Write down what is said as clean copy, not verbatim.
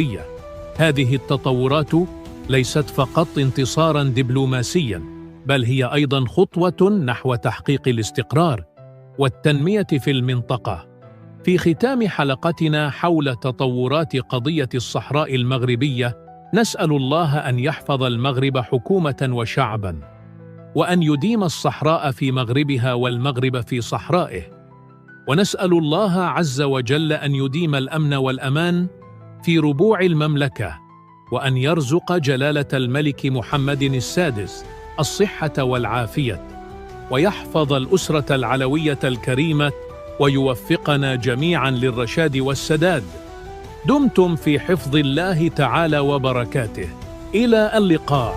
الدولية. هذه التطورات ليست فقط انتصاراً دبلوماسياً، بل هي أيضاً خطوة نحو تحقيق الاستقرار والتنمية في المنطقة. في ختام حلقتنا حول تطورات قضية الصحراء المغربية، نسأل الله أن يحفظ المغرب حكومة وشعباً، وأن يديم الصحراء في مغربها والمغرب في صحرائه، ونسأل الله عز وجل أن يديم الأمن والأمان في ربوع المملكة، وأن يرزق جلالة الملك محمد السادس الصحة والعافية، ويحفظ الأسرة العلوية الكريمة، ويوفقنا جميعاً للرشاد والسداد. دمتم في حفظ الله تعالى وبركاته. إلى اللقاء.